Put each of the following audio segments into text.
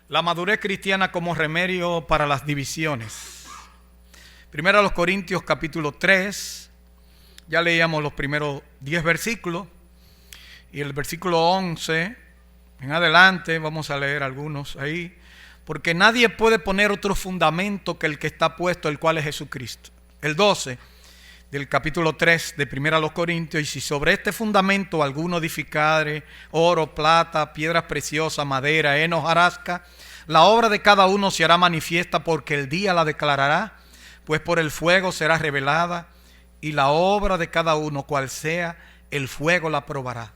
La madurez cristiana como remedio para las divisiones. Primero a los Corintios capítulo 3. Ya leíamos los primeros 10 versículos. Y el versículo 11 en adelante vamos a leer algunos ahí. Porque nadie puede poner otro fundamento que el que está puesto, el cual es Jesucristo. El 12 del capítulo 3 de Primera a los Corintios. Y si sobre este fundamento alguno edificare oro, plata, piedras preciosas, madera, heno, hojarasca, la obra de cada uno se hará manifiesta, porque el día la declarará, pues por el fuego será revelada, y la obra de cada uno, cual sea, el fuego la probará.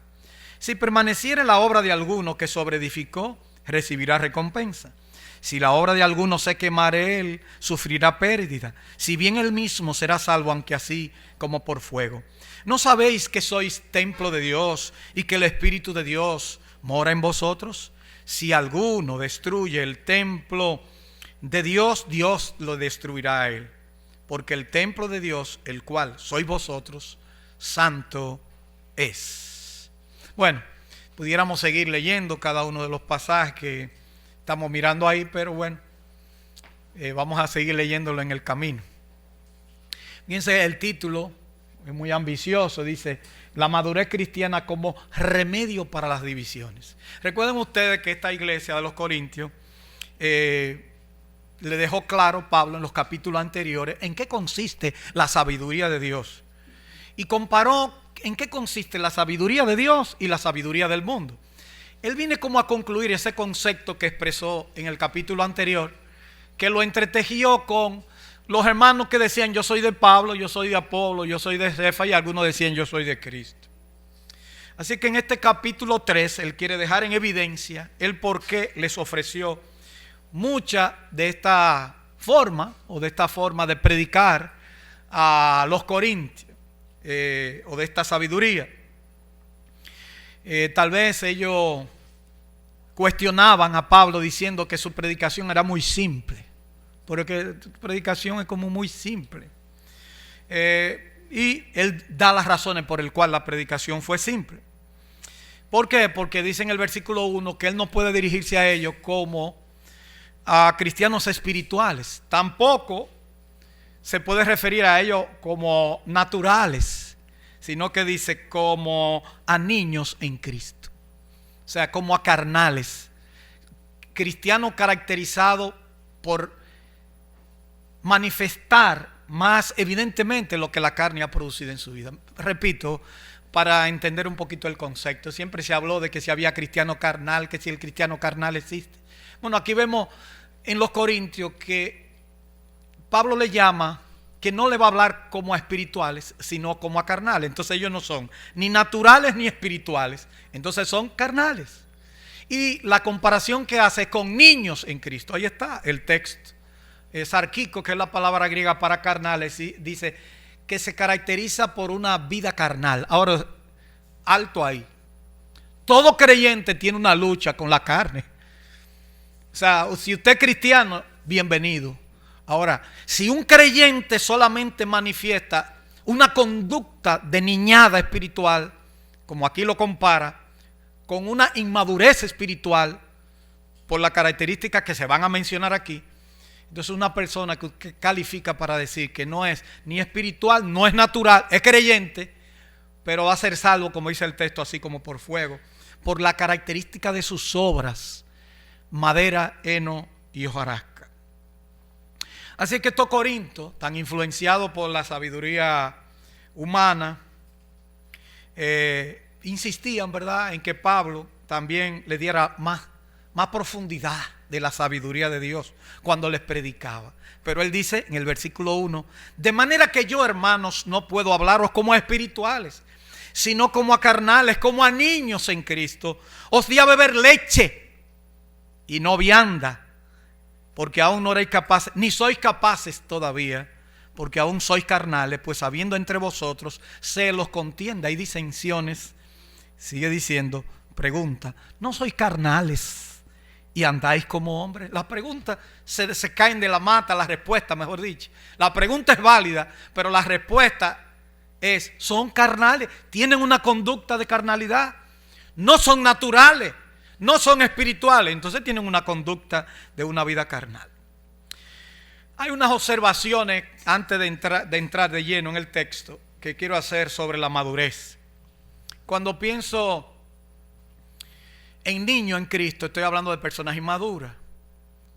Si permaneciere la obra de alguno que sobreedificó, recibirá recompensa. Si la obra de alguno se quemare, él sufrirá pérdida, si bien él mismo será salvo, aunque así como por fuego. ¿No sabéis que sois templo de Dios y que el Espíritu de Dios mora en vosotros? Si alguno destruye el templo de Dios, Dios lo destruirá a él. Porque el templo de Dios, el cual sois vosotros, santo es. Bueno, pudiéramos seguir leyendo cada uno de los pasajes que estamos mirando ahí, pero bueno, vamos a seguir leyéndolo en el camino. Fíjense, el título es muy ambicioso, dice: la madurez cristiana como remedio para las divisiones. Recuerden ustedes que esta iglesia de los Corintios le dejó claro Pablo en los capítulos anteriores en qué consiste la sabiduría de Dios. Y comparó en qué consiste la sabiduría de Dios y la sabiduría del mundo. Él viene como a concluir ese concepto que expresó en el capítulo anterior, que lo entretejió con los hermanos que decían: yo soy de Pablo, yo soy de Apolo, yo soy de Cefa, y algunos decían: yo soy de Cristo. Así que en este capítulo 3 él quiere dejar en evidencia el por qué les ofreció mucha de esta forma, o de esta forma de predicar a los corintios, o de esta sabiduría. Tal vez ellos cuestionaban a Pablo diciendo que su predicación era muy simple, porque su predicación es como muy simple. Y él da las razones por las cuales la predicación fue simple. ¿Por qué? Porque dice en el versículo 1 que él no puede dirigirse a ellos como a cristianos espirituales. Tampoco se puede referir a ellos como naturales, sino que dice como a niños en Cristo. O sea, como a carnales. Cristiano caracterizado por manifestar más evidentemente lo que la carne ha producido en su vida. Repito, para entender un poquito el concepto. Siempre se habló de que si había cristiano carnal, que si el cristiano carnal existe. Bueno, aquí vemos en los Corintios que Pablo le llama que no le va a hablar como a espirituales, sino como a carnales. Entonces ellos no son ni naturales ni espirituales, entonces son carnales. Y la comparación que hace es con niños en Cristo. Ahí está el texto. Sarquico, que es la palabra griega para carnales, dice que se caracteriza por una vida carnal. Ahora, alto ahí. Todo creyente tiene una lucha con la carne. O sea, si usted es cristiano, bienvenido. Ahora, si un creyente solamente manifiesta una conducta de niñada espiritual, como aquí lo compara, con una inmadurez espiritual, por las características que se van a mencionar aquí, entonces una persona que califica para decir que no es ni espiritual, no es natural, es creyente, pero va a ser salvo, como dice el texto, así como por fuego, por la característica de sus obras, madera, heno y hojarasca. Así que estos corintios, tan influenciados por la sabiduría humana, insistían, ¿verdad?, en que Pablo también le diera más profundidad de la sabiduría de Dios cuando les predicaba. Pero él dice en el versículo 1: de manera que yo, hermanos, no puedo hablaros como a espirituales, sino como a carnales, como a niños en Cristo. Os di a beber leche y no vianda, porque aún no eréis capaces, ni sois capaces todavía, porque aún sois carnales, pues habiendo entre vosotros celos, contienda y disensiones. Sigue diciendo, pregunta: ¿no sois carnales y andáis como hombres? Las preguntas se caen de la mata, la respuesta, mejor dicho. La pregunta es válida, pero la respuesta es: son carnales, tienen una conducta de carnalidad, no son naturales, no son espirituales, entonces tienen una conducta de una vida carnal. Hay unas observaciones antes de entrar de lleno en el texto que quiero hacer sobre la madurez. Cuando pienso en niños en Cristo, estoy hablando de personas inmaduras.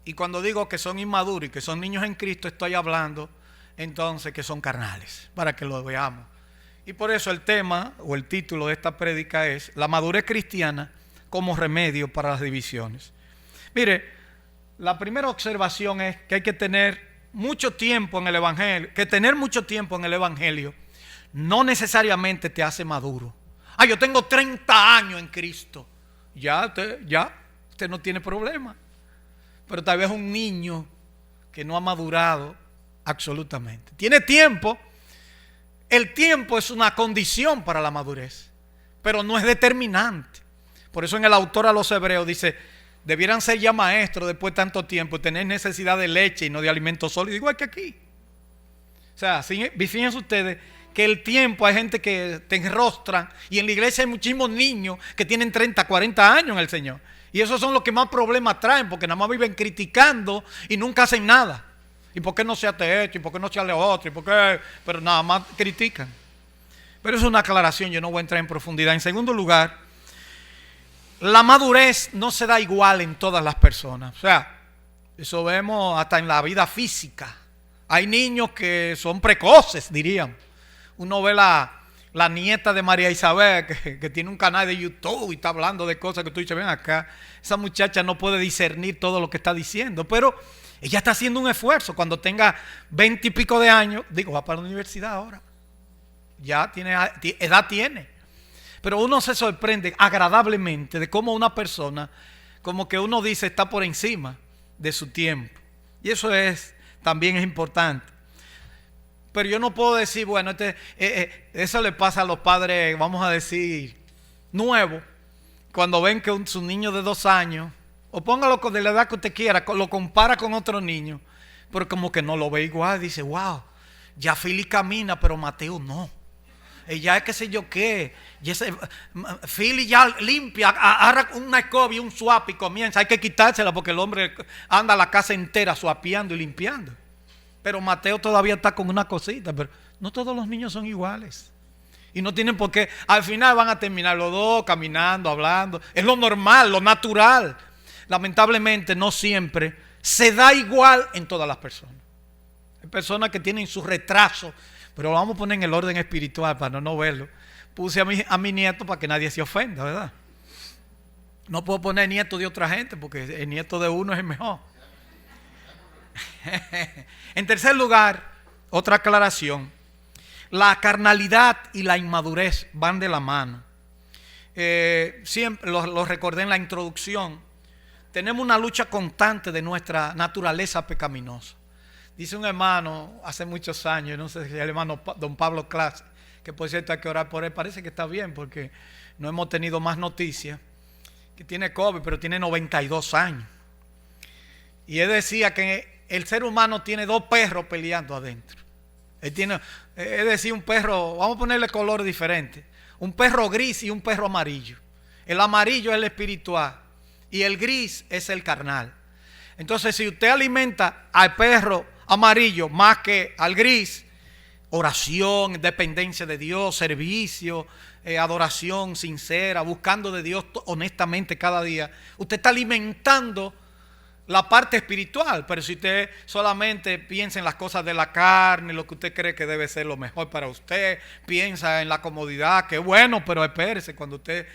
Y cuando digo que son inmaduros y que son niños en Cristo, estoy hablando entonces que son carnales, para que lo veamos. Y por eso el tema o el título de esta prédica es la madurez cristiana como remedio para las divisiones. Mire, la primera observación es que hay que tener mucho tiempo en el Evangelio, que tener mucho tiempo en el Evangelio no necesariamente te hace maduro. Yo tengo 30 años en Cristo. Ya usted no tiene problema. Pero tal vez un niño que no ha madurado absolutamente. Tiene tiempo. El tiempo es una condición para la madurez, pero no es determinante. Por eso en el autor a los Hebreos dice, debieran ser ya maestros después de tanto tiempo, tener necesidad de leche y no de alimento sólido, igual que aquí. O sea, fíjense ustedes que el tiempo hay gente que te enrostran, y en la iglesia hay muchísimos niños que tienen 30, 40 años en el Señor. Y esos son los que más problemas traen, porque nada más viven criticando y nunca hacen nada. ¿Y por qué no se hace esto? ¿Y por qué no se hace lo otro? ¿Y por qué? Pero nada más critican. Pero es una aclaración, yo no voy a entrar en profundidad. En segundo lugar, la madurez no se da igual en todas las personas. O sea, eso vemos hasta en la vida física. Hay niños que son precoces, diríamos. Uno ve la nieta de María Isabel que tiene un canal de YouTube y está hablando de cosas que tú dices, ven acá, esa muchacha no puede discernir todo lo que está diciendo, pero ella está haciendo un esfuerzo. Cuando tenga 20 y pico de años, va para la universidad ahora. Ya edad tiene. Pero uno se sorprende agradablemente de cómo una persona, como que uno dice, está por encima de su tiempo. Y eso también es importante. Pero yo no puedo decir, bueno, eso le pasa a los padres, vamos a decir, nuevos, cuando ven que su niño de 2 años, o póngalo de la edad que usted quiera, lo compara con otro niño, pero como que no lo ve igual, dice, wow, ya Philly camina, pero Mateo no. Ya es qué sé yo qué. Philly ya limpia, agarra una escoba y un swap y comienza. Hay que quitársela porque el hombre anda la casa entera swapeando y limpiando. Pero Mateo todavía está con una cosita. Pero no todos los niños son iguales. Y no tienen por qué. Al final van a terminar los dos caminando, hablando. Es lo normal, lo natural. Lamentablemente no siempre se da igual en todas las personas. Hay personas que tienen su retraso. Pero lo vamos a poner en el orden espiritual para no verlo. Puse a mi nieto para que nadie se ofenda, ¿verdad? No puedo poner nieto de otra gente porque el nieto de uno es el mejor. En tercer lugar, otra aclaración. La carnalidad y la inmadurez van de la mano. Siempre lo recordé en la introducción. Tenemos una lucha constante de nuestra naturaleza pecaminosa. Dice un hermano hace muchos años, no sé si el hermano don Pablo Clase, que por cierto hay que orar por él, parece que está bien porque no hemos tenido más noticias, que tiene COVID, pero tiene 92 años. Y él decía que el ser humano tiene 2 perros peleando adentro. Él decía un perro, vamos a ponerle colores diferentes, un perro gris y un perro amarillo. El amarillo es el espiritual y el gris es el carnal. Entonces, si usted alimenta al perro amarillo más que al gris, oración, dependencia de Dios, servicio, adoración sincera, buscando de Dios honestamente cada día, usted está alimentando la parte espiritual. Pero si usted solamente piensa en las cosas de la carne, lo que usted cree que debe ser lo mejor para usted, piensa en la comodidad, que bueno, pero espérese, cuando usted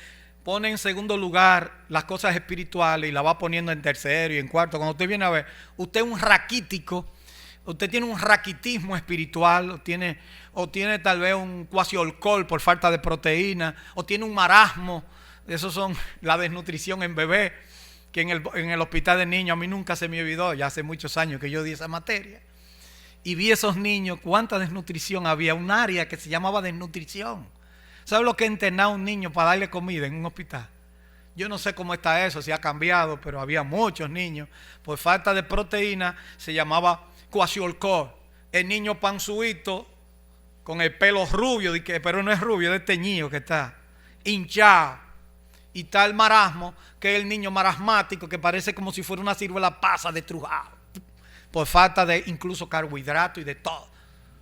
pone en segundo lugar las cosas espirituales y la va poniendo en tercero y en cuarto, cuando usted viene a ver, usted es un raquítico, usted tiene un raquitismo espiritual, o tiene tal vez un cuasiolcol por falta de proteína, o tiene un marasmo. Esos son la desnutrición en bebé, que en el hospital de niños, a mí nunca se me olvidó, ya hace muchos años que yo di esa materia, y vi esos niños, cuánta desnutrición había, un área que se llamaba desnutrición. ¿Sabe lo que es internar a un niño para darle comida en un hospital? Yo no sé cómo está eso, si ha cambiado, pero había muchos niños. Por falta de proteína se llamaba cuasiolcol. El niño panzuito con el pelo rubio, pero no es rubio, es teñido que está, hinchado. Y está el marasmo, que es el niño marasmático, que parece como si fuera una ciruela pasa de trujado, por falta de incluso carbohidrato y de todo.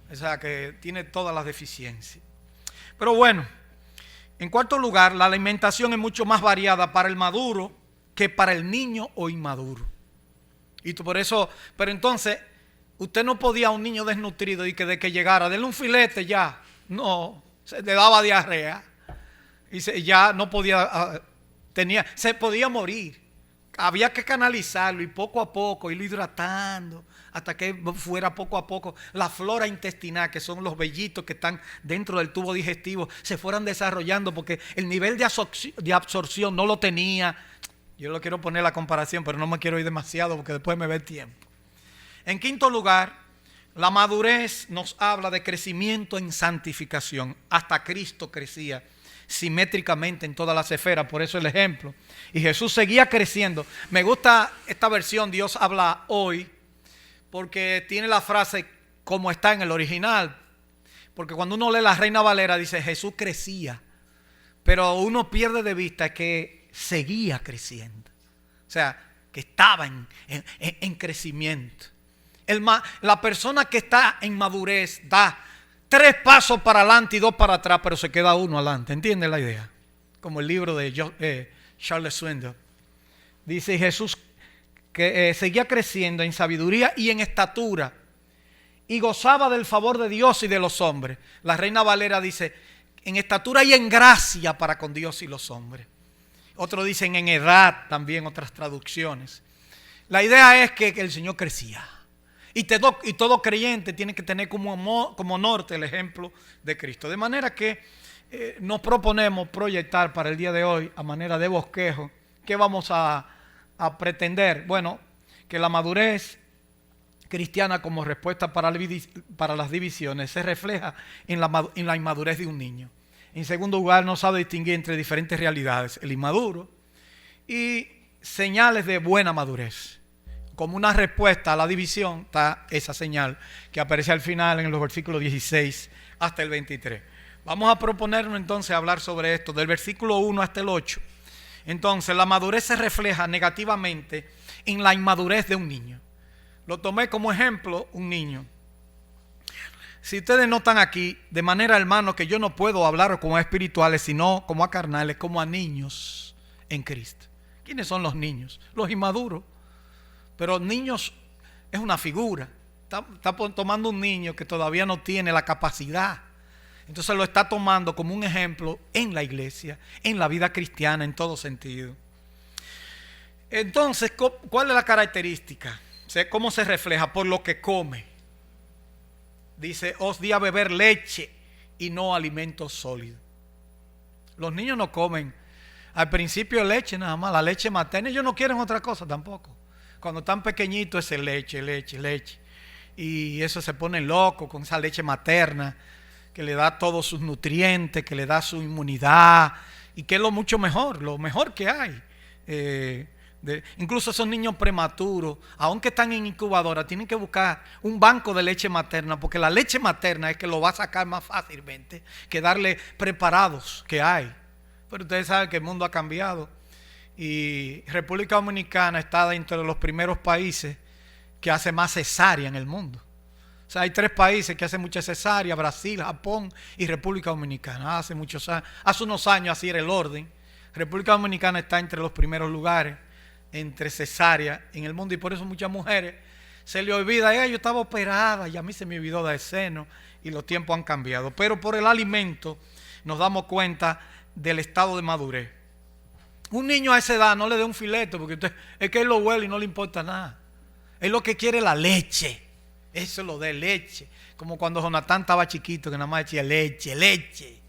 O sea, que tiene todas las deficiencias. Pero bueno, en cuarto lugar, la alimentación es mucho más variada para el maduro que para el niño o inmaduro. Y por eso, pero entonces, usted no podía a un niño desnutrido y que de que llegara, denle un filete ya. No, se le daba diarrea. Y ya no podía, se podía morir. Había que canalizarlo y poco a poco irlo hidratando hasta que fuera poco a poco la flora intestinal, que son los vellitos que están dentro del tubo digestivo, se fueran desarrollando, porque el nivel de absorción no lo tenía. Yo lo quiero poner la comparación, pero no me quiero ir demasiado porque después me ve el tiempo. En quinto lugar, la madurez nos habla de crecimiento en santificación. Hasta Cristo crecía simétricamente en todas las esferas, por eso el ejemplo. Y Jesús seguía creciendo. Me gusta esta versión, Dios habla hoy, porque tiene la frase como está en el original. Porque cuando uno lee la Reina Valera dice Jesús crecía, pero uno pierde de vista que seguía creciendo. O sea, que estaba en crecimiento. La persona que está en madurez da 3 pasos para adelante y 2 para atrás, pero se queda uno adelante. ¿Entiende la idea? Como el libro de Charles Swindoll. Dice Jesús que seguía creciendo en sabiduría y en estatura y gozaba del favor de Dios y de los hombres. La Reina Valera dice en estatura y en gracia para con Dios y los hombres. Otros dicen en edad también, otras traducciones. La idea es que el Señor crecía. Y todo creyente tiene que tener como norte el ejemplo de Cristo. De manera que nos proponemos proyectar para el día de hoy, a manera de bosquejo, ¿qué vamos a pretender? Bueno, que la madurez cristiana como respuesta para las divisiones se refleja en la inmadurez de un niño. En segundo lugar, no sabe distinguir entre diferentes realidades, el inmaduro y señales de buena madurez. Como una respuesta a la división está esa señal que aparece al final en los versículos 16 hasta el 23. Vamos a proponernos entonces hablar sobre esto, del versículo 1 hasta el 8. Entonces, la madurez se refleja negativamente en la inmadurez de un niño. Lo tomé como ejemplo, un niño. Si ustedes notan aquí, de manera, hermano, que yo no puedo hablar como a espirituales, sino como a carnales, como a niños en Cristo. ¿Quiénes son los niños? Los inmaduros. Pero niños es una figura. Está tomando un niño que todavía no tiene la capacidad. Entonces lo está tomando como un ejemplo en la iglesia, en la vida cristiana, en todo sentido. Entonces, ¿cuál es la característica? ¿Cómo se refleja? Por lo que come. Dice, os di a beber leche y no alimento sólido. Los niños no comen al principio leche nada más, la leche materna. Ellos no quieren otra cosa tampoco. Cuando están pequeñitos es leche. Y eso se pone loco con esa leche materna que le da todos sus nutrientes, que le da su inmunidad y que es lo mejor que hay. Incluso esos niños prematuros, aunque están en incubadora, tienen que buscar un banco de leche materna, porque la leche materna es que lo va a sacar más fácilmente que darle preparados que hay. Pero ustedes saben que el mundo ha cambiado. Y República Dominicana está dentro de los primeros países que hace más cesárea en el mundo. O sea, hay 3 países que hacen mucha cesárea: Brasil, Japón y República Dominicana. Hace unos años así era el orden. República Dominicana está entre los primeros lugares entre cesárea en el mundo, y por eso muchas mujeres se le olvida, yo estaba operada y a mí se me olvidó dar seno, y los tiempos han cambiado. Pero por el alimento nos damos cuenta del estado de madurez. Un niño a esa edad no le dé un filete, porque es que él lo huele y no le importa nada. Él lo que quiere es la leche. Eso lo de leche. Como cuando Jonatán estaba chiquito, que nada más decía leche.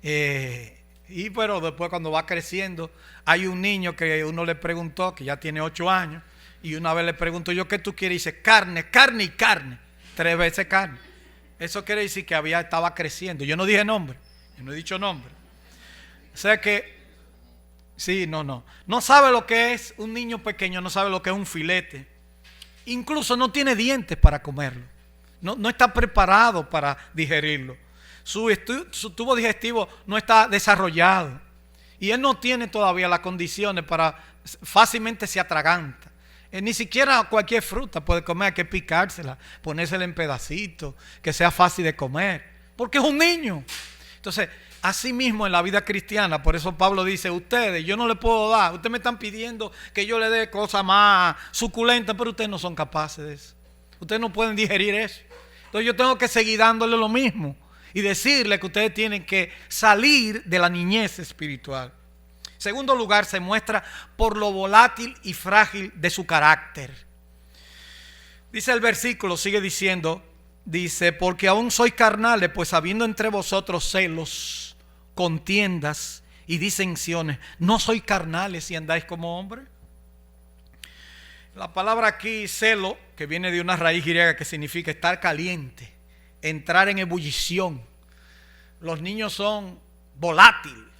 Pero después, cuando va creciendo, hay un niño que uno le preguntó, que ya tiene 8 años, y una vez le pregunto yo, ¿qué tú quieres? Y dice, carne y carne. 3 veces carne. Eso quiere decir que estaba creciendo. Yo no dije nombre. Yo no he dicho nombre. O sea que sí, no sabe lo que es un niño pequeño, no sabe lo que es un filete. Incluso no tiene dientes para comerlo. No está preparado para digerirlo. Su tubo digestivo no está desarrollado. Y él no tiene todavía las condiciones para, fácilmente se atraganta. Ni siquiera cualquier fruta puede comer, hay que picársela, ponérsela en pedacitos, que sea fácil de comer, porque es un niño. Entonces, así mismo en la vida cristiana, por eso Pablo dice, ustedes, yo no le puedo dar, ustedes me están pidiendo que yo le dé cosas más suculentas, pero ustedes no son capaces de eso. Ustedes no pueden digerir eso. Entonces yo tengo que seguir dándole lo mismo y decirle que ustedes tienen que salir de la niñez espiritual. En segundo lugar, se muestra por lo volátil y frágil de su carácter. Dice el versículo, sigue diciendo, dice, porque aún sois carnales, pues habiendo entre vosotros celos, contiendas y disensiones, ¿no sois carnales si andáis como hombres? La palabra aquí, celo, que viene de una raíz griega que significa estar caliente, entrar en ebullición. Los niños son volátiles.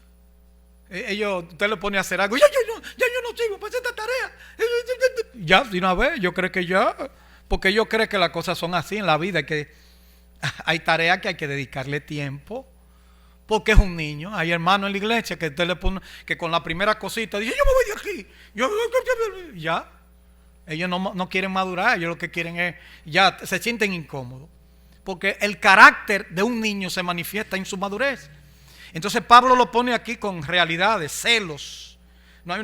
Ellos, usted le pone a hacer algo, ya yo no sigo para hacer esta tarea. Ya, de una vez, yo creo que ya, porque yo creo que las cosas son así en la vida, que hay tareas que hay que dedicarle tiempo, porque es un niño. Hay hermanos en la iglesia que usted le pone, que con la primera cosita dice, yo me voy de aquí, ya. Ellos no quieren madurar, ellos lo que quieren es, ya se sienten incómodos, porque el carácter de un niño se manifiesta en su madurez. Entonces Pablo lo pone aquí con realidades, celos. No hay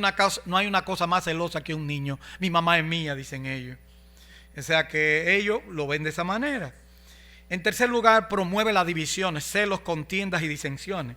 una cosa más celosa que un niño. Mi mamá es mía, dicen ellos. O sea que ellos lo ven de esa manera. En tercer lugar, promueve las divisiones, celos, contiendas y disensiones.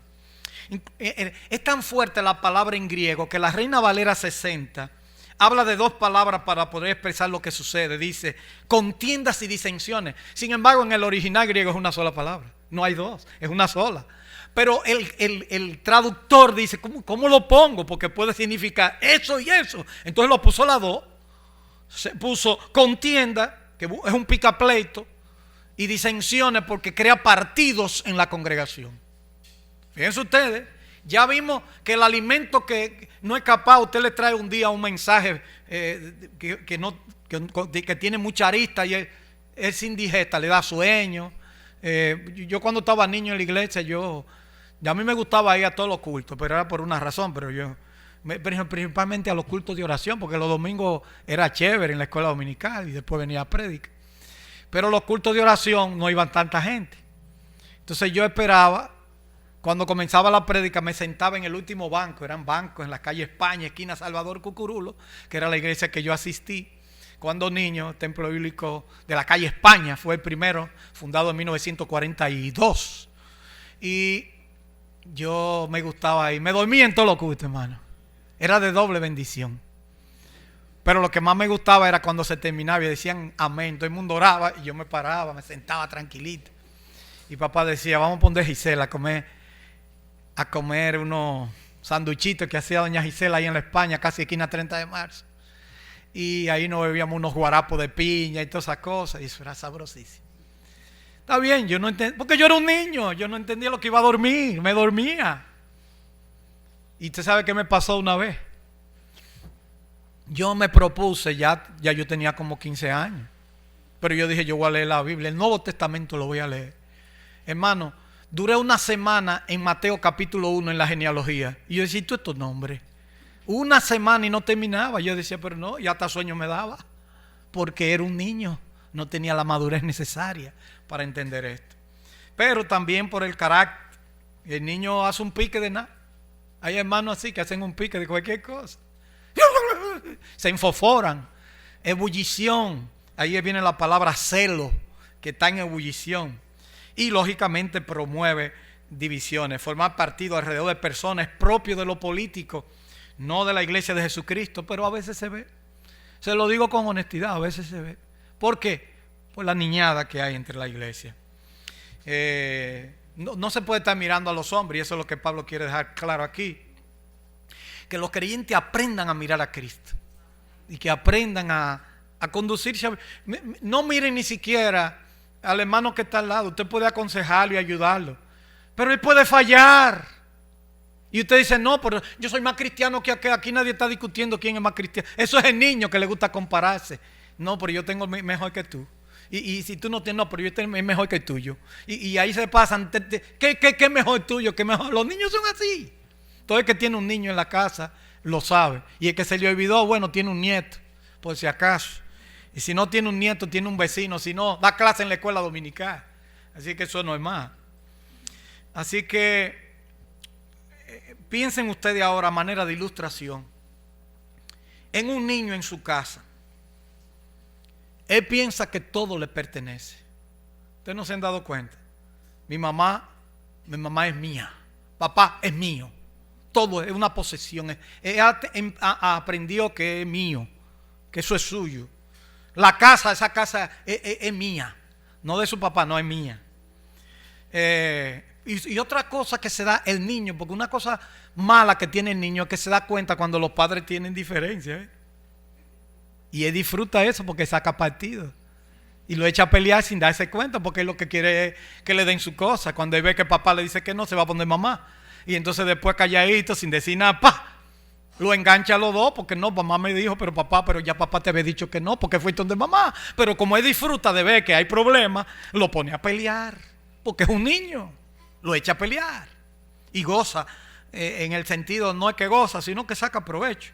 Es tan fuerte la palabra en griego que la Reina Valera 60 habla de dos palabras para poder expresar lo que sucede. Dice contiendas y disensiones. Sin embargo, en el original griego es una sola palabra. No hay dos, es una sola. Pero el traductor dice, ¿cómo lo pongo? Porque puede significar eso y eso. Entonces lo puso las dos. Se puso contienda, que es un picapleito, y disensiones porque crea partidos en la congregación. Fíjense ustedes, ya vimos que el alimento que no es capaz, usted le trae un día un mensaje que tiene mucha arista y es indigesta, le da sueño. Yo cuando estaba niño en la iglesia, a mí me gustaba ir a todos los cultos, pero era por una razón, principalmente a los cultos de oración, porque los domingos era chévere en la escuela dominical y después venía a predicar. Pero los cultos de oración no iban tanta gente. Entonces yo esperaba, cuando comenzaba la prédica me sentaba en el último banco, eran bancos en la calle España, esquina Salvador Cucurulo, que era la iglesia que yo asistí. Cuando niño, Templo Bíblico de la calle España, fue el primero, fundado en 1942. Y yo me gustaba ahí, me dormía en todos los cultos, hermano. Era de doble bendición. Pero lo que más me gustaba era cuando se terminaba y decían amén. Todo el mundo oraba y yo me paraba, me sentaba tranquilito. Y papá decía, vamos a poner Gisela a comer unos sanduichitos que hacía doña Gisela ahí en la España, casi esquina 30 de marzo. Y ahí nos bebíamos unos guarapos de piña y todas esas cosas. Y eso era sabrosísimo. Está bien, yo no entendía, porque yo era un niño, yo no entendía lo que iba a dormir, me dormía. Y usted sabe qué me pasó una vez. Yo me propuse, ya yo tenía como 15 años, pero yo dije, yo voy a leer la Biblia, el Nuevo Testamento lo voy a leer. Hermano, duré una semana en Mateo capítulo 1 en la genealogía, y yo decía, ¿tú estos nombres? Una semana y no terminaba. Yo decía, pero no, y hasta sueño me daba, porque era un niño, no tenía la madurez necesaria para entender esto. Pero también por el carácter, el niño hace un pique de nada. Hay hermanos así que hacen un pique de cualquier cosa. Se enfoforan, ebullición. Ahí viene la palabra celo, que está en ebullición. Y lógicamente promueve divisiones. Formar partido alrededor de personas es propio de lo político, no de la iglesia de Jesucristo, pero a veces se ve. Se lo digo con honestidad, a veces se ve. ¿Por qué? Por la niñada que hay entre la iglesia. No se puede estar mirando a los hombres, y eso es lo que Pablo quiere dejar claro aquí. Que los creyentes aprendan a mirar a Cristo y que aprendan a conducirse. No miren ni siquiera al hermano que está al lado. Usted puede aconsejarlo y ayudarlo, pero él puede fallar. Y usted dice, no, pero yo soy más cristiano que aquí nadie está discutiendo quién es más cristiano. Eso es el niño que le gusta compararse. No, pero yo tengo mejor que tú. Y si tú no tienes, no, pero yo tengo mejor que el tuyo. Y ahí se pasan, ¿qué mejor tuyo? ¿Qué mejor? Los niños son así. Todo el que tiene un niño en la casa lo sabe. Y el que se le olvidó, bueno, tiene un nieto, por si acaso. Y si no tiene un nieto, tiene un vecino. Si no, da clase en la escuela dominical. Así que eso no es más. Así que piensen ustedes ahora, a manera de ilustración, en un niño en su casa. Él piensa que todo le pertenece. Ustedes no se han dado cuenta. Mi mamá es mía. Papá es mío. Todo es una posesión. Aprendió que es mío, que eso es suyo. La casa, esa casa es mía. No de su papá, no es mía. Y otra cosa que se da el niño, porque una cosa mala que tiene el niño es que se da cuenta cuando los padres tienen diferencias. Y él disfruta eso porque saca partido. Y lo echa a pelear sin darse cuenta, porque él lo que quiere es que le den su cosa. Cuando él ve que papá le dice que no, se va a poner mamá. Y entonces después calladito, sin decir nada, ¡pah!, lo engancha a los dos, porque no, mamá me dijo, pero ya papá te había dicho que no, porque fuiste donde mamá. Pero como él disfruta de ver que hay problemas, lo pone a pelear, porque es un niño. Lo echa a pelear. Y goza, en el sentido, no es que goza, sino que saca provecho.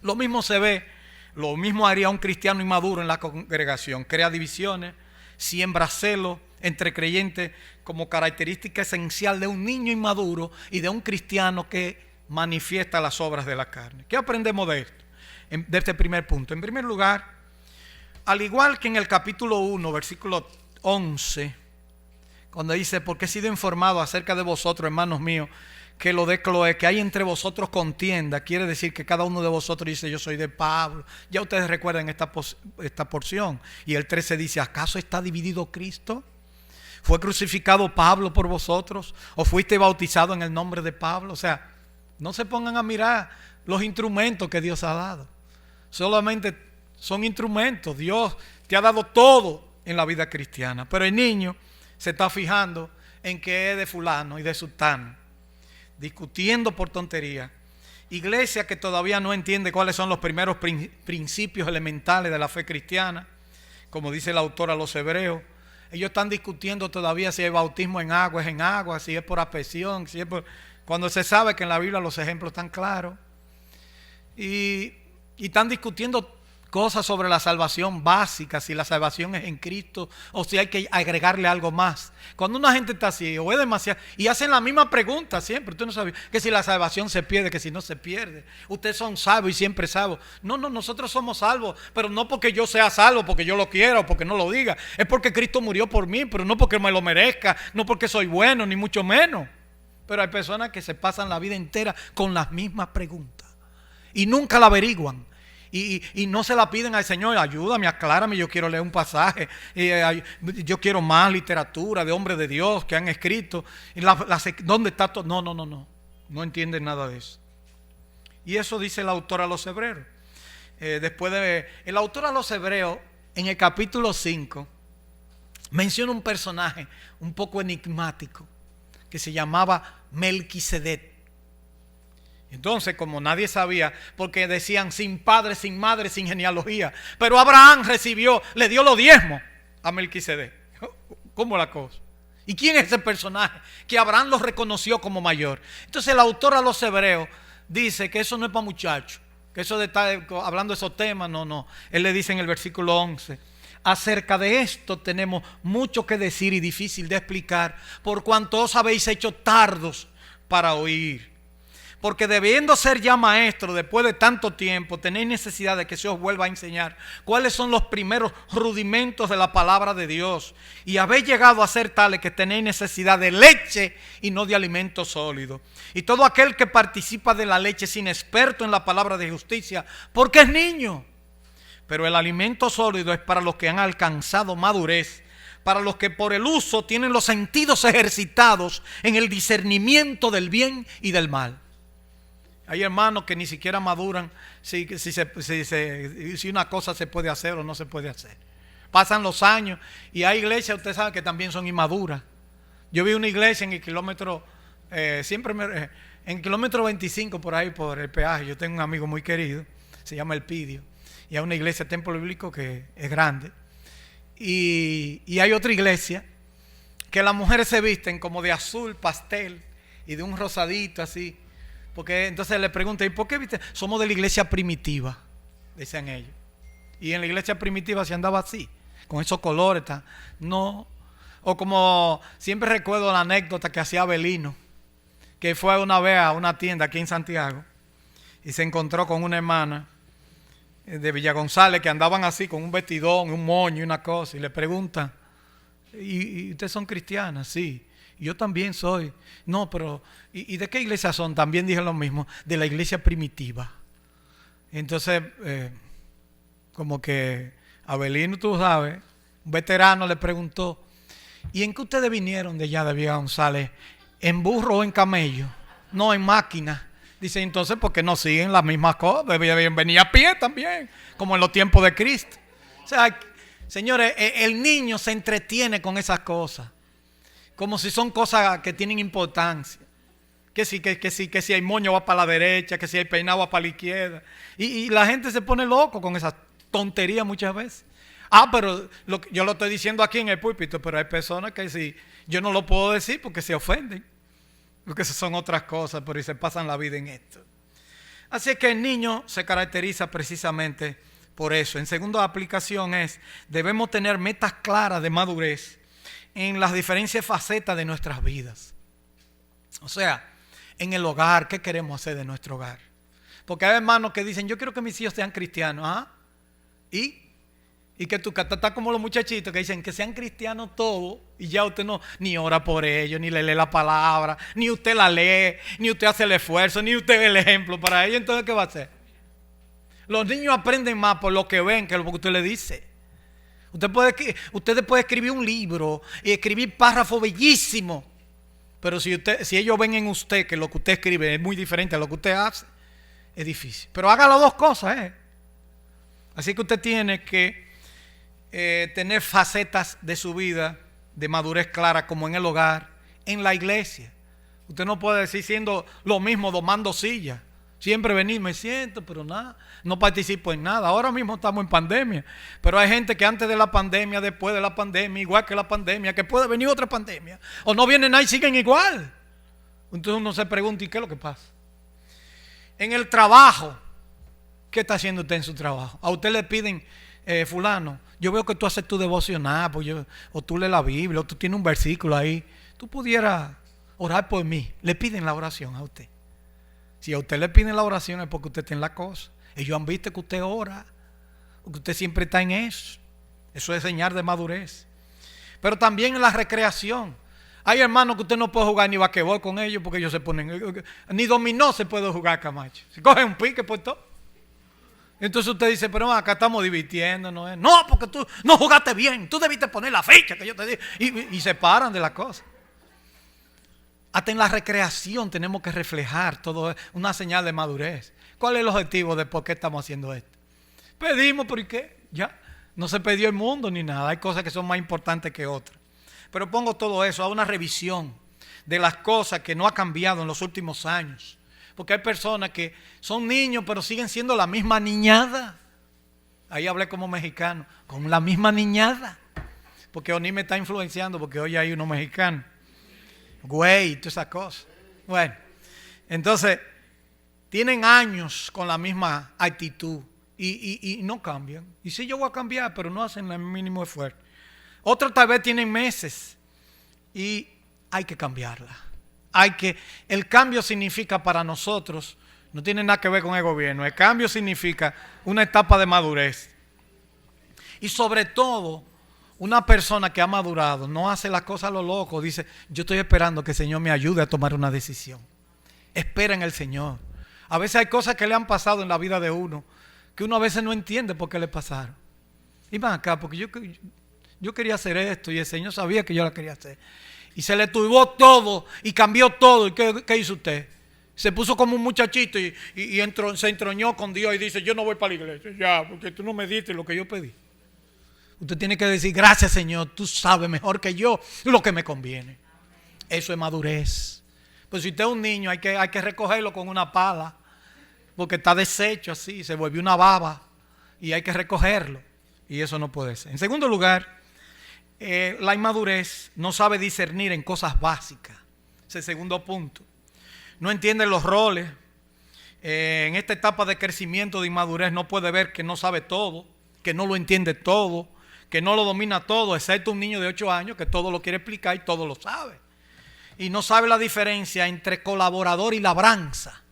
Lo mismo se ve. Lo mismo haría un cristiano inmaduro en la congregación. Crea divisiones, siembra celos entre creyentes como característica esencial de un niño inmaduro y de un cristiano que manifiesta las obras de la carne. ¿Qué aprendemos de esto? De este primer punto. En primer lugar, al igual que en el capítulo 1, versículo 11, cuando dice, porque he sido informado acerca de vosotros, hermanos míos, que lo de Cloé, que hay entre vosotros contienda, quiere decir que cada uno de vosotros dice, yo soy de Pablo. Ya ustedes recuerdan esta porción. Y el 13 dice, ¿acaso está dividido Cristo? ¿Fue crucificado Pablo por vosotros? ¿O fuiste bautizado en el nombre de Pablo? O sea, no se pongan a mirar los instrumentos que Dios ha dado. Solamente son instrumentos. Dios te ha dado todo en la vida cristiana. Pero el niño se está fijando en que es de fulano y de sultano, discutiendo por tontería. Iglesia que todavía no entiende cuáles son los primeros principios elementales de la fe cristiana, como dice el autor a los Hebreos. Ellos están discutiendo todavía si el bautismo en agua, si es por aspersión, si es por... cuando se sabe que en la Biblia los ejemplos están claros. Y están discutiendo cosas sobre la salvación básica, si la salvación es en Cristo o si hay que agregarle algo más. Cuando una gente está así o es demasiado, y hacen la misma pregunta siempre, usted no sabe que si la salvación se pierde, que si no se pierde. Ustedes son salvos y siempre salvos. No, nosotros somos salvos, pero no porque yo sea salvo, porque yo lo quiera o porque no lo diga. Es porque Cristo murió por mí, pero no porque me lo merezca, no porque soy bueno, ni mucho menos. Pero hay personas que se pasan la vida entera con las mismas preguntas y nunca la averiguan. Y no se la piden al Señor, ayúdame, aclárame, yo quiero leer un pasaje, yo quiero más literatura de hombres de Dios que han escrito. ¿Dónde está todo? No entienden nada de eso. Y eso dice el autor a los Hebreos. El autor a los Hebreos, en el capítulo 5, menciona un personaje un poco enigmático que se llamaba Melquisedec. Entonces, como nadie sabía, porque decían sin padre, sin madre, sin genealogía, pero Abraham le dio los diezmos a Melquisedec. ¿Cómo la cosa? ¿Y quién es ese personaje que Abraham lo reconoció como mayor? Entonces el autor a los Hebreos dice que eso no es para muchachos, que eso de estar hablando de esos temas, no. Él le dice en el versículo 11, acerca de esto tenemos mucho que decir y difícil de explicar, por cuanto os habéis hecho tardos para oír. Porque debiendo ser ya maestro después de tanto tiempo, tenéis necesidad de que se os vuelva a enseñar cuáles son los primeros rudimentos de la palabra de Dios. Y habéis llegado a ser tales que tenéis necesidad de leche y no de alimento sólido. Y todo aquel que participa de la leche es inexperto en la palabra de justicia, porque es niño. Pero el alimento sólido es para los que han alcanzado madurez, para los que por el uso tienen los sentidos ejercitados en el discernimiento del bien y del mal. Hay hermanos que ni siquiera maduran si una cosa se puede hacer o no se puede hacer. Pasan los años y hay iglesias, usted sabe, que también son inmaduras. Yo vi una iglesia en el kilómetro, en el kilómetro 25 por ahí, por el peaje. Yo tengo un amigo muy querido, se llama Elpidio, y hay una iglesia, templo bíblico, que es grande. Y hay otra iglesia que las mujeres se visten como de azul pastel y de un rosadito así. Porque entonces le pregunté, ¿y por qué viste? Somos de la iglesia primitiva, decían ellos. Y en la iglesia primitiva se andaba así, con esos colores. No. O como siempre recuerdo la anécdota que hacía Abelino, que fue una vez a una tienda aquí en Santiago y se encontró con una hermana de Villa González que andaban así con un vestidón, un moño y una cosa, y le preguntan, ¿y ustedes son cristianas? Sí. Y yo también soy. No, pero ¿y de qué iglesia son? También dije lo mismo, de la iglesia primitiva. Entonces, como que Abelino, tú sabes, un veterano le preguntó, ¿y en qué ustedes vinieron de allá de Villa González? ¿En burro o en camello? No, en máquina. Dice, entonces, ¿por qué no siguen las mismas cosas? Debían venir a pie también, como en los tiempos de Cristo. O sea, señores, el niño se entretiene con esas cosas, como si son cosas que tienen importancia. Que si hay moño va para la derecha, que si hay peinado va para la izquierda. Y la gente se pone loco con esas tonterías muchas veces. Pero yo lo estoy diciendo aquí en el púlpito, pero hay personas que sí, yo no lo puedo decir porque se ofenden. Porque esas son otras cosas, pero y se pasan la vida en esto. Así que el niño se caracteriza precisamente por eso. En segunda aplicación debemos tener metas claras de madurez en las diferentes facetas de nuestras vidas. O sea, en el hogar, ¿qué queremos hacer de nuestro hogar? Porque hay hermanos que dicen, yo quiero que mis hijos sean cristianos. Y que tú estás como los muchachitos que dicen que sean cristianos todos y ya usted no ni ora por ellos, ni le lee la palabra, ni usted la lee, ni usted hace el esfuerzo, ni usted es el ejemplo para ellos. Entonces, ¿qué va a hacer? Los niños aprenden más por lo que ven que lo que usted le dice. Usted puede escribir un libro y escribir párrafos bellísimos, pero si ellos ven en usted que lo que usted escribe es muy diferente a lo que usted hace, es difícil. Pero haga las dos cosas, Así que usted tiene que tener facetas de su vida de madurez clara, como en el hogar, en la iglesia. Usted no puede decir siendo lo mismo domando sillas, siempre venir, me siento, pero nada, no participo en nada. Ahora mismo estamos en pandemia, pero hay gente que antes de la pandemia, después de la pandemia, igual que la pandemia, que puede venir otra pandemia, o no vienen nada y siguen igual. Entonces uno se pregunta, ¿y qué es lo que pasa? En el trabajo, ¿qué está haciendo usted en su trabajo? A usted le piden, fulano, yo veo que tú haces tu devocional, o tú lees la Biblia, o tú tienes un versículo ahí. Tú pudieras orar por mí. Le piden la oración a usted. Si a usted le piden la oración es porque usted tiene la cosa. Ellos han visto que usted ora, que usted siempre está en eso. Eso es señal de madurez. Pero también en la recreación. Hay hermanos que usted no puede jugar ni basquetbol con ellos porque ellos se ponen, ni dominó se puede jugar, Camacho. Se coge un pique por todo. Entonces usted dice, pero acá estamos divirtiéndonos. No, porque tú no jugaste bien. Tú debiste poner la fecha que yo te di. Y se paran de la cosa. Hasta en la recreación tenemos que reflejar todo, una señal de madurez. ¿Cuál es el objetivo de por qué estamos haciendo esto? Pedimos, ¿por qué? Ya. No se perdió el mundo ni nada. Hay cosas que son más importantes que otras. Pero pongo todo eso a una revisión de las cosas que no ha cambiado en los últimos años. Porque hay personas que son niños, pero siguen siendo la misma niñada. Ahí hablé como mexicano, con la misma niñada. Porque Oni me está influenciando, porque hoy hay uno mexicano. Güey, todas esas cosas. Bueno, entonces, tienen años con la misma actitud y no cambian. Y sí, yo voy a cambiar, pero no hacen el mínimo esfuerzo. Otros tal vez tienen meses y hay que cambiarla. El cambio significa para nosotros, no tiene nada que ver con el gobierno, el cambio significa una etapa de madurez. Y sobre todo, una persona que ha madurado no hace las cosas a lo loco, dice, yo estoy esperando que el Señor me ayude a tomar una decisión. Espera en el Señor. A veces hay cosas que le han pasado en la vida de uno, que uno a veces no entiende por qué le pasaron. Y van acá, porque yo quería hacer esto y el Señor sabía que yo la quería hacer. Y se le turbó todo y cambió todo. ¿Y qué hizo usted? Se puso como un muchachito y se entroñó con Dios y dice, yo no voy para la iglesia, ya, porque tú no me diste lo que yo pedí. Usted tiene que decir, gracias Señor, tú sabes mejor que yo lo que me conviene. Eso es madurez. Pues si usted es un niño, hay que recogerlo con una pala, porque está deshecho así, se volvió una baba y hay que recogerlo. Y eso no puede ser. En segundo lugar, la inmadurez no sabe discernir en cosas básicas. Ese es el segundo punto. No entiende los roles. en esta etapa de crecimiento, de inmadurez, no puede ver que no sabe todo, que no lo entiende todo, que no lo domina todo, excepto un niño de 8 años que todo lo quiere explicar y todo lo sabe. Y no sabe la diferencia entre colaborador y labranza.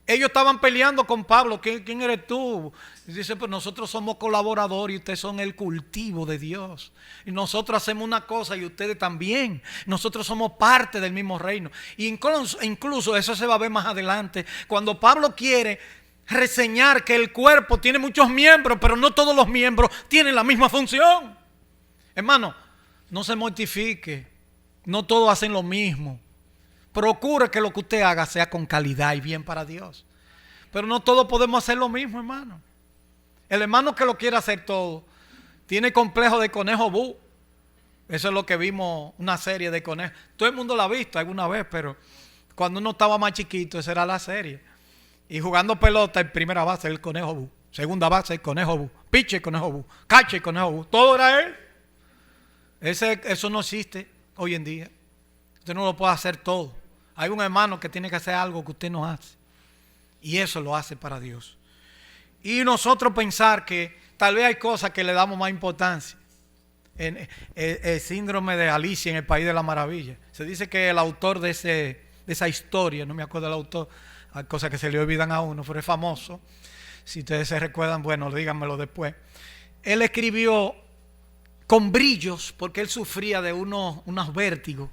Ellos estaban peleando con Pablo. ¿Quién eres tú? Y dice, pues nosotros somos colaboradores y ustedes son el cultivo de Dios. Y nosotros hacemos una cosa y ustedes también. Nosotros somos parte del mismo reino. Y incluso eso se va a ver más adelante. Cuando Pablo quiere reseñar que el cuerpo tiene muchos miembros, pero no todos los miembros tienen la misma función. Hermano, no se mortifique. No todos hacen lo mismo. Procure que lo que usted haga sea con calidad y bien para Dios. Pero no todos podemos hacer lo mismo, hermano. El hermano que lo quiere hacer todo tiene complejo de conejo bu. Eso es lo que vimos, una serie de conejos. Todo el mundo la ha visto alguna vez, pero cuando uno estaba más chiquito, esa era la serie. Y jugando pelota, en primera base el conejo bu, segunda base el conejo bu, pitcher el conejo bu, catcher el conejo bu. Todo era él. Eso no existe hoy en día. Usted no lo puede hacer todo. Hay un hermano que tiene que hacer algo que usted no hace. Y eso lo hace para Dios. Y nosotros pensar que tal vez hay cosas que le damos más importancia. El síndrome de Alicia en el País de la Maravilla. Se dice que el autor de esa historia, no me acuerdo del autor, hay cosas que se le olvidan a uno, pero es famoso. Si ustedes se recuerdan, bueno, díganmelo después. Él escribió con brillos porque él sufría de unos vértigos.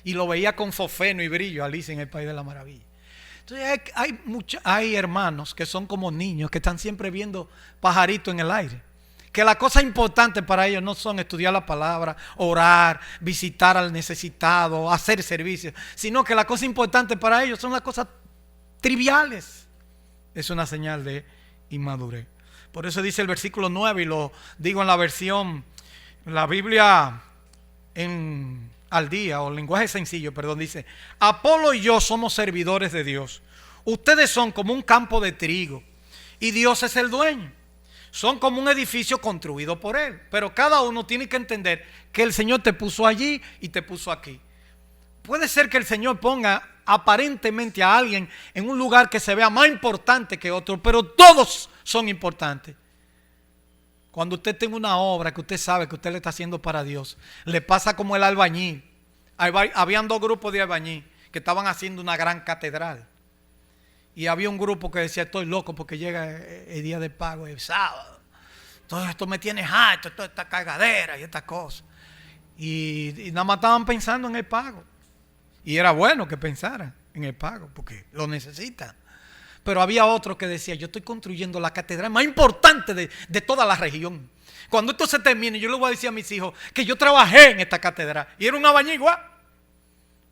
Y lo veía con fosfeno y brillo, Alicia en el País de la Maravilla. Entonces hay hermanos que son como niños que están siempre viendo pajaritos en el aire. Que las cosas importantes para ellos no son estudiar la palabra, orar, visitar al necesitado, hacer servicios, sino que las cosas importantes para ellos son las cosas triviales. Es una señal de inmadurez. Por eso dice el versículo 9, y lo digo en la versión, la Biblia al día, o lenguaje sencillo, perdón, dice: Apolo y yo somos servidores de Dios. Ustedes son como un campo de trigo y Dios es el dueño. Son como un edificio construido por Él. Pero cada uno tiene que entender que el Señor te puso allí y te puso aquí. Puede ser que el Señor ponga aparentemente a alguien en un lugar que se vea más importante que otro, pero todos son importantes. Cuando usted tenga una obra que usted sabe que usted le está haciendo para Dios, le pasa como el albañil. Habían 2 grupos de albañil que estaban haciendo una gran catedral. Y había un grupo que decía: estoy loco porque llega el día de pago, el sábado. Todo esto me tiene harto, toda esta cargadera y estas cosas. Y nada más estaban pensando en el pago. Y era bueno que pensaran en el pago porque lo necesitan. Pero había otro que decía: yo estoy construyendo la catedral más importante de toda la región. Cuando esto se termine, yo le voy a decir a mis hijos que yo trabajé en esta catedral. Y era un albañil igual.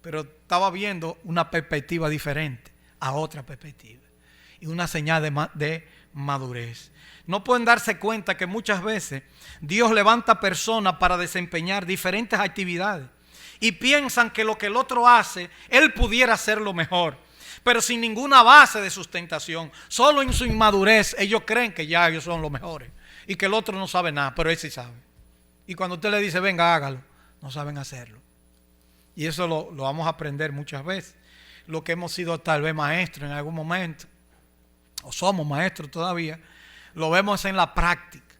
Pero estaba viendo una perspectiva diferente a otra perspectiva. Y una señal de madurez. No pueden darse cuenta que muchas veces Dios levanta personas para desempeñar diferentes actividades. Y piensan que lo que el otro hace, él pudiera hacerlo mejor. Pero sin ninguna base de sustentación. Solo en su inmadurez ellos creen que ya ellos son los mejores. Y que el otro no sabe nada, pero él sí sabe. Y cuando usted le dice: venga, hágalo, no saben hacerlo. Y eso lo vamos a aprender muchas veces. Lo que hemos sido tal vez maestros en algún momento, o somos maestros todavía, lo vemos en la práctica.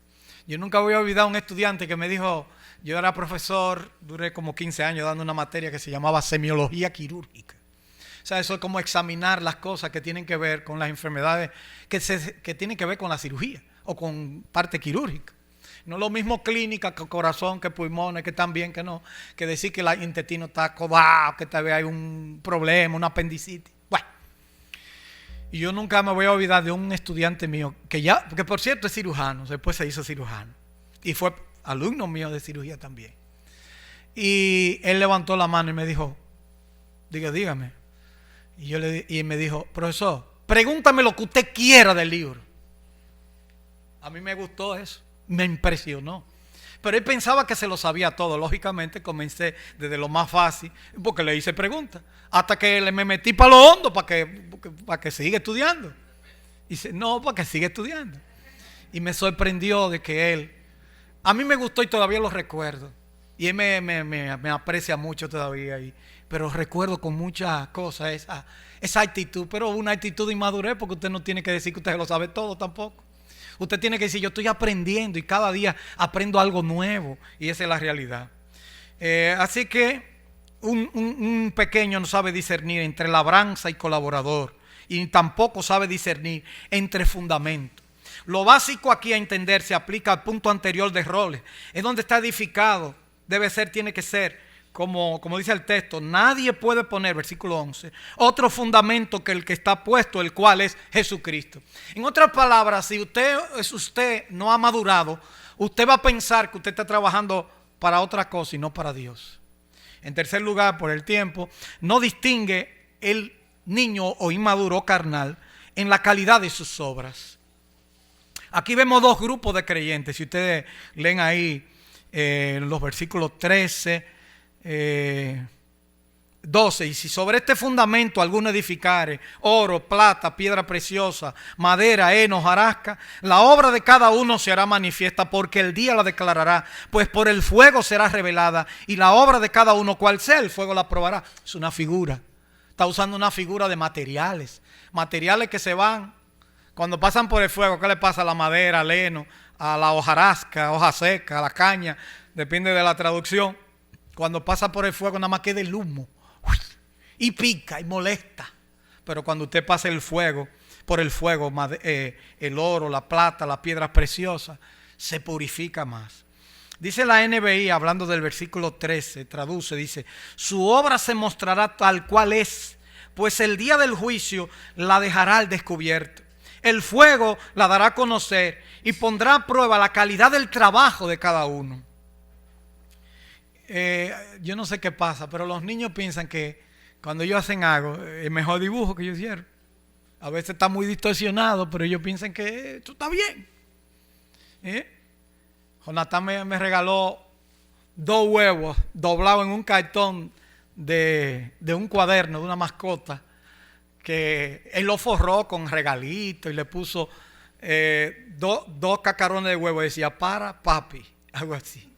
Yo nunca voy a olvidar a un estudiante que me dijo: yo era profesor, duré como 15 años dando una materia que se llamaba semiología quirúrgica. O sea, eso es como examinar las cosas que tienen que ver con las enfermedades que tienen que ver con la cirugía o con parte quirúrgica. No es lo mismo clínica que corazón, que pulmones, que también que no, que decir que el intestino está acobado, que tal vez hay un problema, una apendicitis. Bueno, y yo nunca me voy a olvidar de un estudiante mío que por cierto es cirujano, después se hizo cirujano y fue alumno mío de cirugía también. Y él levantó la mano y me dijo: dígame. Y me dijo: profesor, pregúntame lo que usted quiera del libro. A mí me gustó eso, me impresionó. Pero él pensaba que se lo sabía todo. Lógicamente comencé desde lo más fácil, porque le hice preguntas, hasta que me metí para lo hondo, para que siga estudiando. Y dice: no, para que siga estudiando. Y me sorprendió de que él, a mí me gustó y todavía lo recuerdo. Y él me aprecia mucho todavía y pero recuerdo con muchas cosas esa actitud, pero una actitud de inmadurez, porque usted no tiene que decir que usted lo sabe todo tampoco. Usted tiene que decir, yo estoy aprendiendo y cada día aprendo algo nuevo, y esa es la realidad. Así que un pequeño no sabe discernir entre labranza y colaborador, y tampoco sabe discernir entre fundamentos. Lo básico aquí a entender se aplica al punto anterior de roles. Es donde está edificado, tiene que ser, como dice el texto, nadie puede poner, versículo 11, otro fundamento que el que está puesto, el cual es Jesucristo. En otras palabras, si usted no ha madurado, usted va a pensar que usted está trabajando para otra cosa y no para Dios. En tercer lugar, por el tiempo, no distingue el niño o inmaduro carnal en la calidad de sus obras. Aquí vemos dos grupos de creyentes. Si ustedes leen ahí los versículos 13, 12, y si sobre este fundamento alguno edificare oro, plata, piedra preciosa, madera, heno, hojarasca, la obra de cada uno se hará manifiesta, porque el día la declarará, pues por el fuego será revelada, y la obra de cada uno, cual sea, el fuego la probará. Es una figura, está usando una figura de materiales que se van cuando pasan por el fuego. ¿Qué le pasa a la madera, al heno, a la hojarasca, hoja seca, a la caña? Depende de la traducción. Cuando pasa por el fuego nada más queda el humo y pica y molesta. Pero cuando usted pasa por el fuego, el oro, la plata, las piedras preciosas, se purifica más. Dice la NBI, hablando del versículo 13, traduce, dice: su obra se mostrará tal cual es, pues el día del juicio la dejará al descubierto. El fuego la dará a conocer y pondrá a prueba la calidad del trabajo de cada uno. Yo no sé qué pasa, pero los niños piensan que cuando ellos hacen algo, el mejor dibujo que ellos hicieron. A veces está muy distorsionado, pero ellos piensan que esto está bien. Jonathan me regaló 2 huevos doblados en un cartón de un cuaderno, de una mascota, que él lo forró con regalitos y le puso 2 cacarones de huevo y decía: para papi, algo así.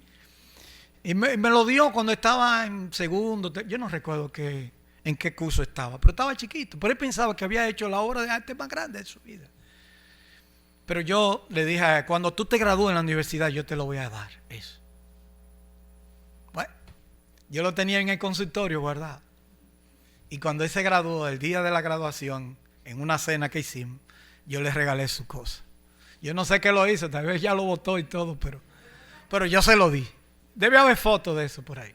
Y me lo dio cuando estaba en segundo, yo no recuerdo en qué curso estaba, pero estaba chiquito. Pero él pensaba que había hecho la obra de arte más grande de su vida. Pero yo le dije: cuando tú te gradúes en la universidad, yo te lo voy a dar, eso. Bueno, yo lo tenía en el consultorio guardado. Y cuando él se graduó, el día de la graduación, en una cena que hicimos, yo le regalé su cosa. Yo no sé qué lo hizo, tal vez ya lo botó y todo, pero yo se lo di. Debe haber fotos de eso por ahí.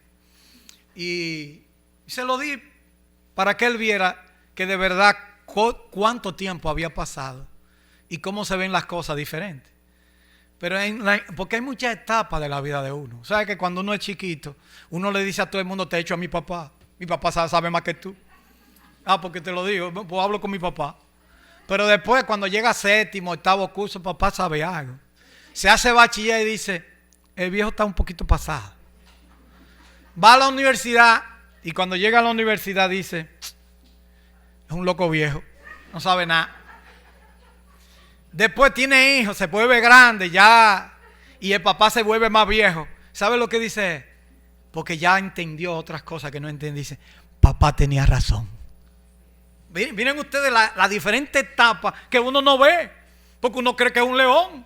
Y se lo di para que él viera que de verdad cuánto tiempo había pasado y cómo se ven las cosas diferentes. Pero porque hay muchas etapas de la vida de uno. ¿Sabes que cuando uno es chiquito, uno le dice a todo el mundo: te he hecho a mi papá? Mi papá sabe más que tú. Porque te lo digo, pues hablo con mi papá. Pero después, cuando llega a 7º, 8º curso, papá sabe algo. Se hace bachiller y dice: el viejo está un poquito pasado. Va a la universidad y cuando llega a la universidad dice: es un loco viejo, no sabe nada. Después tiene hijos, se vuelve grande ya y el papá se vuelve más viejo. ¿Sabe lo que dice? Porque ya entendió otras cosas que no entendí. Dice: papá tenía razón. Miren ustedes la diferente etapa que uno no ve, porque uno cree que es un león.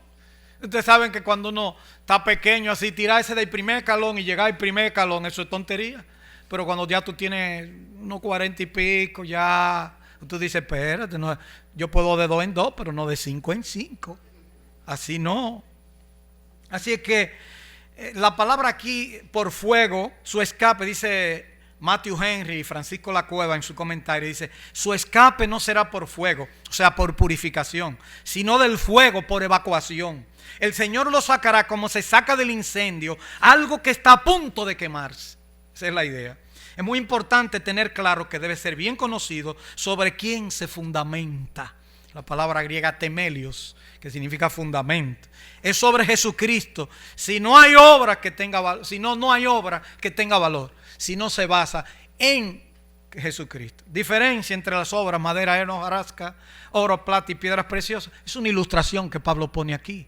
Ustedes saben que cuando uno está pequeño así, tirarse del primer escalón y llegar al primer escalón, eso es tontería. Pero cuando ya tú tienes unos 40 y pico, ya tú dices: espérate, no, yo puedo de 2 en 2, pero no de 5 en 5. Así no. Así es que la palabra aquí, por fuego, su escape, dice Matthew Henry y Francisco La Cueva en su comentario, dice: su escape no será por fuego, o sea, por purificación, sino del fuego por evacuación. El Señor lo sacará como se saca del incendio algo que está a punto de quemarse. Esa es la idea. Es muy importante tener claro que debe ser bien conocido sobre quién se fundamenta. La palabra griega temelios, que significa fundamento, es sobre Jesucristo. Si no hay obra que tenga valor, no hay obra que tenga valor, si no se basa en Jesucristo. Diferencia entre las obras, madera, heno, hojarasca, oro, plata y piedras preciosas, es una ilustración que Pablo pone aquí.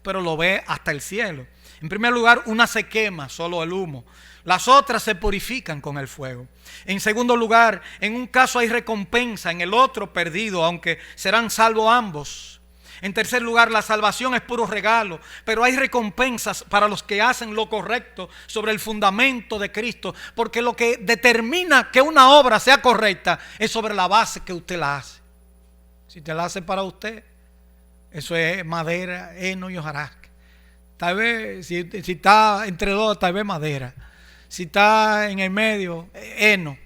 pero lo ve hasta el cielo. En primer lugar, una se quema, solo el humo. Las otras se purifican con el fuego. En segundo lugar, en un caso hay recompensa, en el otro perdido, aunque serán salvos ambos. En tercer lugar, la salvación es puro regalo, pero hay recompensas para los que hacen lo correcto sobre el fundamento de Cristo, porque lo que determina que una obra sea correcta es sobre la base que usted la hace. Si usted la hace para usted, eso es madera, heno y hojarasca. Tal vez, si está entre dos, tal vez madera. Si está en el medio, heno,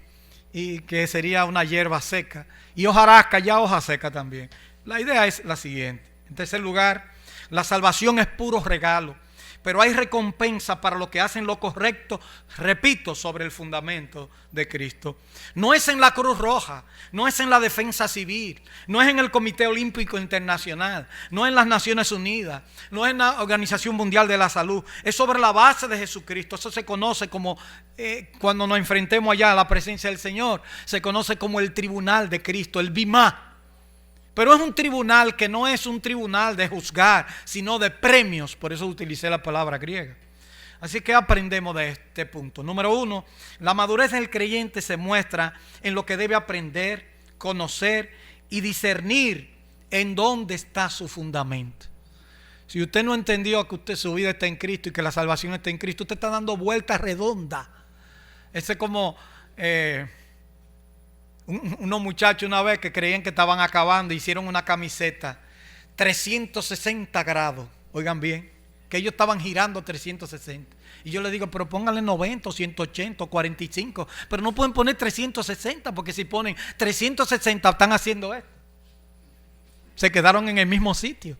y que sería una hierba seca. Y hojarasca, ya hoja seca también. La idea es la siguiente. En tercer lugar, la salvación es puro regalo, pero hay recompensa para los que hacen lo correcto, repito, sobre el fundamento de Cristo. No es en la Cruz Roja, no es en la Defensa Civil, no es en el Comité Olímpico Internacional, no es en las Naciones Unidas, no es en la Organización Mundial de la Salud, es sobre la base de Jesucristo. Eso se conoce como, cuando nos enfrentemos allá a la presencia del Señor, se conoce como el tribunal de Cristo, el Bimá. Pero es un tribunal que no es un tribunal de juzgar, sino de premios. Por eso utilicé la palabra griega. Así que aprendemos de este punto. Número uno, la madurez del creyente se muestra en lo que debe aprender, conocer y discernir en dónde está su fundamento. Si usted no entendió que su vida está en Cristo y que la salvación está en Cristo, usted está dando vueltas redondas. Ese es como unos muchachos una vez que creían que estaban acabando, hicieron una camiseta 360 grados, oigan bien, que ellos estaban girando 360. Y yo les digo, pero pónganle 90, 180, 45, pero no pueden poner 360, porque si ponen 360 están haciendo esto. Se quedaron en el mismo sitio.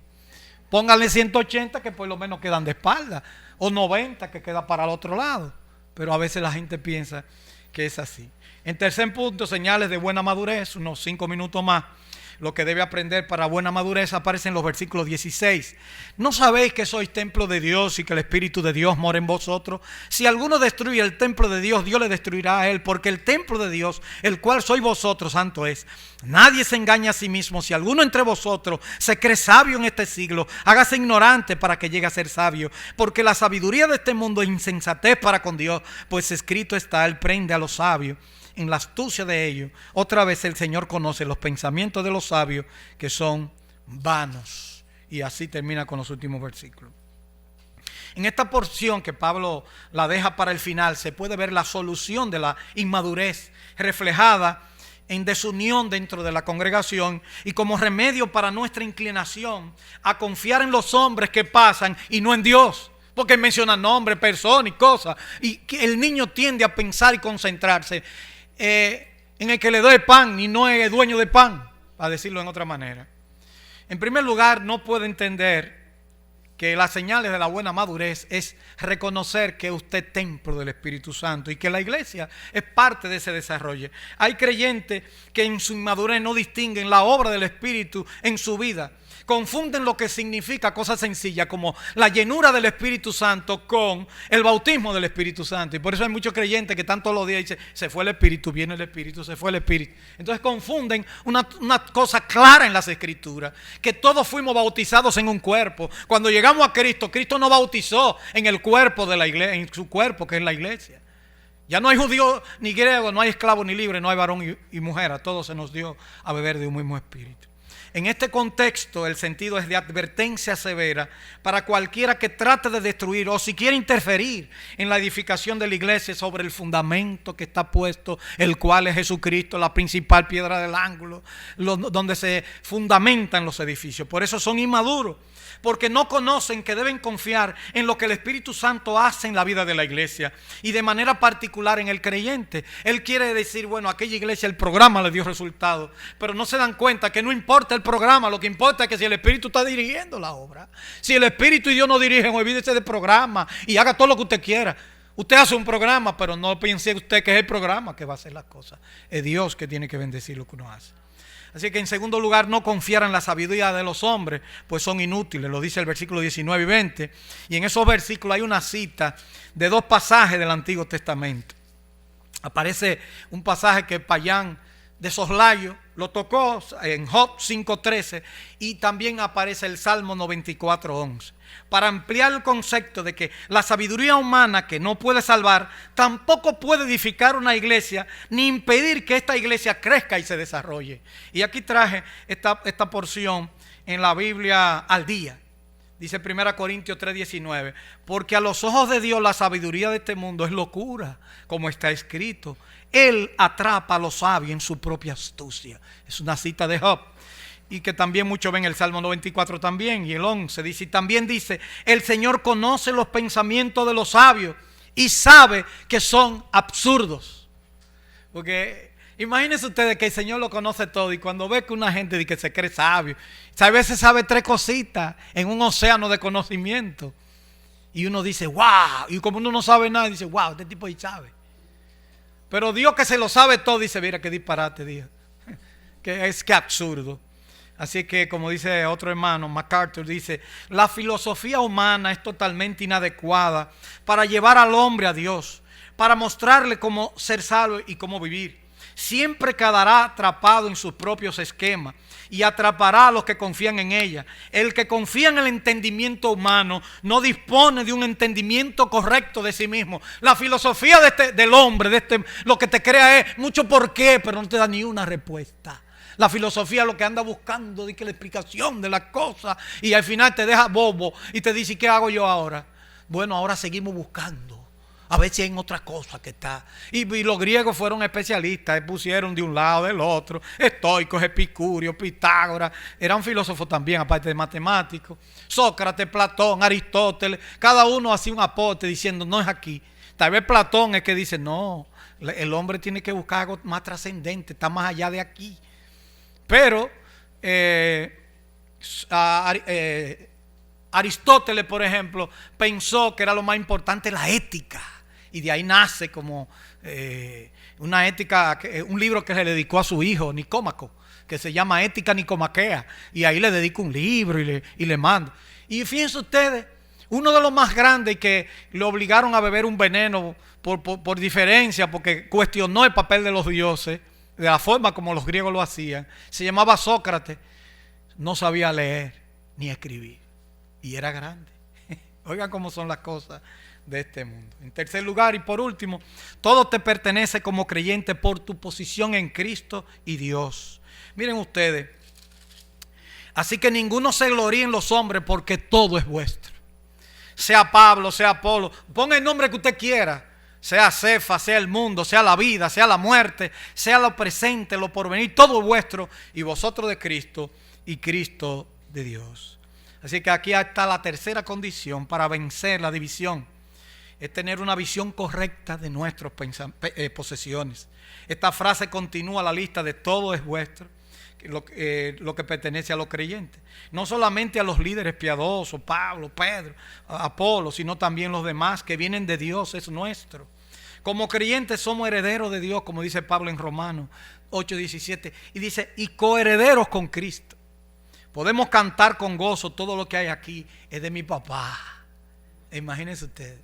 Pónganle 180 que por lo menos quedan de espalda, o 90 que queda para el otro lado. Pero a veces la gente piensa que es así. En tercer punto, señales de buena madurez, unos 5 minutos más. Lo que debe aprender para buena madurez aparece en los versículos 16. ¿No sabéis que sois templo de Dios y que el Espíritu de Dios mora en vosotros? Si alguno destruye el templo de Dios, Dios le destruirá a él, porque el templo de Dios, el cual sois vosotros, santo es. Nadie se engaña a sí mismo. Si alguno entre vosotros se cree sabio en este siglo, hágase ignorante para que llegue a ser sabio, porque la sabiduría de este mundo es insensatez para con Dios, pues escrito está, él prende a los sabios en la astucia de ellos. Otra vez el Señor conoce los pensamientos de los sabios, que son vanos. Y así termina con los últimos versículos. En esta porción que Pablo la deja para el final, se puede ver la solución de la inmadurez reflejada en desunión dentro de la congregación y como remedio para nuestra inclinación a confiar en los hombres que pasan y no en Dios. Porque menciona nombres, personas y cosas, y que el niño tiende a pensar y concentrarse en el que le doy pan y no es dueño de pan, para decirlo en otra manera. En primer lugar, no puede entender que las señales de la buena madurez es reconocer que usted es templo del Espíritu Santo y que la iglesia es parte de ese desarrollo. Hay creyentes que en su inmadurez no distinguen la obra del Espíritu en su vida. Confunden lo que significa cosas sencillas como la llenura del Espíritu Santo con el bautismo del Espíritu Santo. Y por eso hay muchos creyentes que están todos los días y dicen, se fue el Espíritu, viene el Espíritu, se fue el Espíritu. Entonces confunden una cosa clara en las Escrituras, que todos fuimos bautizados en un cuerpo. Cuando llegamos a Cristo, Cristo nos bautizó en el cuerpo de la iglesia, en su cuerpo que es la iglesia. Ya no hay judío ni griego, no hay esclavo ni libre, no hay varón y mujer. A todos se nos dio a beber de un mismo espíritu. En este contexto el sentido es de advertencia severa para cualquiera que trate de destruir o si quiere interferir en la edificación de la iglesia sobre el fundamento que está puesto, el cual es Jesucristo, la principal piedra del ángulo, donde se fundamentan los edificios. Por eso son inmaduros, porque no conocen que deben confiar en lo que el Espíritu Santo hace en la vida de la iglesia y de manera particular en el creyente. Él quiere decir, bueno, aquella iglesia el programa le dio resultado, pero no se dan cuenta que no importa el programa, lo que importa es que si el Espíritu está dirigiendo la obra. Si el Espíritu y Dios no dirigen, olvídese del programa y haga todo lo que usted quiera. Usted hace un programa, pero no piense usted que es el programa que va a hacer las cosas. Es Dios que tiene que bendecir lo que uno hace. Así que en segundo lugar, no confiar en la sabiduría de los hombres, pues son inútiles, lo dice el versículo 19 y 20. Y en esos versículos hay una cita de dos pasajes del Antiguo Testamento. Aparece un pasaje que Payán de soslayo, lo tocó en Job 5:13 y también aparece el Salmo 94:11. Para ampliar el concepto de que la sabiduría humana que no puede salvar, tampoco puede edificar una iglesia, ni impedir que esta iglesia crezca y se desarrolle. Y aquí traje esta porción en la Biblia al día. Dice 1 Corintios 3:19, porque a los ojos de Dios la sabiduría de este mundo es locura, como está escrito. Él atrapa a los sabios en su propia astucia. Es una cita de Job. Y que también muchos ven el Salmo 94 también. Y el 11 dice, y también dice, el Señor conoce los pensamientos de los sabios y sabe que son absurdos. Porque imagínense ustedes que el Señor lo conoce todo y cuando ve que una gente dice que se cree sabio, a veces sabe 3 cositas en un océano de conocimiento. Y uno dice, wow. Y como uno no sabe nada, dice, wow, este tipo ahí sabe. Pero Dios que se lo sabe todo, dice, mira qué disparate, Dios. Que absurdo. Así que, como dice otro hermano, MacArthur, dice, la filosofía humana es totalmente inadecuada para llevar al hombre a Dios, para mostrarle cómo ser salvo y cómo vivir. Siempre quedará atrapado en sus propios esquemas y atrapará a los que confían en ella. El que confía en el entendimiento humano no dispone de un entendimiento correcto de sí mismo. La filosofía del hombre, lo que te crea es mucho por qué, pero no te da ni una respuesta. La filosofía lo que anda buscando es que la explicación de las cosas y al final te deja bobo y te dice, ¿qué hago yo ahora? Bueno, ahora seguimos buscando. A ver si hay otra cosa que está. Y los griegos fueron especialistas, pusieron de un lado, del otro, estoicos, epicúreos, Pitágoras, eran filósofos también, aparte de matemáticos. Sócrates, Platón, Aristóteles, cada uno hacía un aporte diciendo, no es aquí. Tal vez Platón es que dice, no, el hombre tiene que buscar algo más trascendente, está más allá de aquí. Pero Aristóteles, por ejemplo, pensó que era lo más importante la ética. Y de ahí nace como una ética, un libro que se le dedicó a su hijo, Nicómaco, que se llama Ética Nicomaquea. Y ahí le dedico un libro y le mando. Y fíjense ustedes, uno de los más grandes que le obligaron a beber un veneno por diferencia, porque cuestionó el papel de los dioses, de la forma como los griegos lo hacían, se llamaba Sócrates, no sabía leer ni escribir. Y era grande. Oigan cómo son las cosas de este mundo. En tercer lugar y por último, todo te pertenece como creyente por tu posición en Cristo y Dios. Miren ustedes, así que ninguno se gloríe en los hombres porque todo es vuestro. Sea Pablo, sea Apolo, ponga el nombre que usted quiera. Sea Cefa, sea el mundo, sea la vida, sea la muerte, sea lo presente, lo porvenir, todo es vuestro y vosotros de Cristo y Cristo de Dios. Así que aquí está la tercera condición para vencer la división. Es tener una visión correcta de nuestras posesiones. Esta frase continúa la lista de todo es vuestro, lo que pertenece a los creyentes. No solamente a los líderes piadosos, Pablo, Pedro, Apolo, sino también los demás que vienen de Dios, es nuestro. Como creyentes somos herederos de Dios, como dice Pablo en Romanos 8:17. Y dice, y coherederos con Cristo. Podemos cantar con gozo, todo lo que hay aquí es de mi papá. Imagínense ustedes.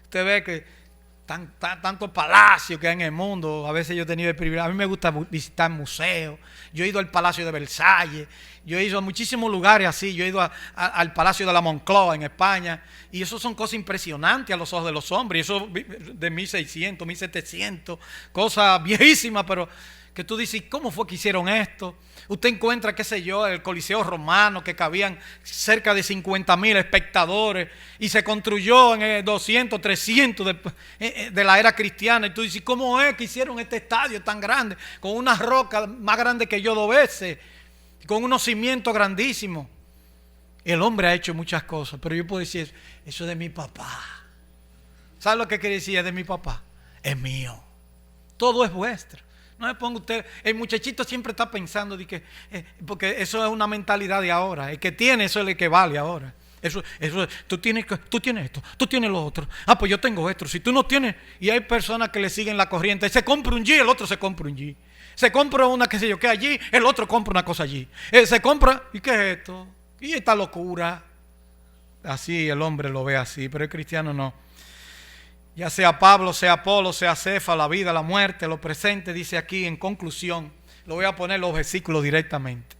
Usted ve que tantos palacios que hay en el mundo. A veces yo he tenido el privilegio. A mí me gusta visitar museos. Yo he ido al Palacio de Versalles. Yo he ido a muchísimos lugares así. Yo he ido al Palacio de la Moncloa en España. Y eso son cosas impresionantes a los ojos de los hombres. Y eso de 1600, 1700. Cosas viejísimas, pero que tú dices, ¿cómo fue que hicieron esto? Usted encuentra, qué sé yo, el Coliseo Romano, que cabían cerca de 50,000 espectadores, y se construyó en el 200, 300 de la era cristiana. Y tú dices, ¿cómo es que hicieron este estadio tan grande? Con unas rocas más grandes que yo 2 veces, con unos cimientos grandísimos. El hombre ha hecho muchas cosas, pero yo puedo decir, eso es de mi papá. ¿Sabe lo que quiere decir? Es de mi papá. Es mío. Todo es vuestro. No me ponga usted, el muchachito siempre está pensando de que, porque eso es una mentalidad de ahora. El que tiene, eso es el que vale ahora. Eso, tú tienes esto, tú tienes lo otro. Ah, pues yo tengo esto. Si tú no tienes, y hay personas que le siguen la corriente. Se compra un G, el otro se compra un G. Se compra una, qué sé yo, que allí, el otro compra una cosa allí. Se compra, ¿y qué es esto? Y esta locura. Así el hombre lo ve así, pero el cristiano no. Ya sea Pablo, sea Apolo, sea Cefa, la vida, la muerte, lo presente, dice aquí en conclusión, Lo voy a poner los versículos directamente.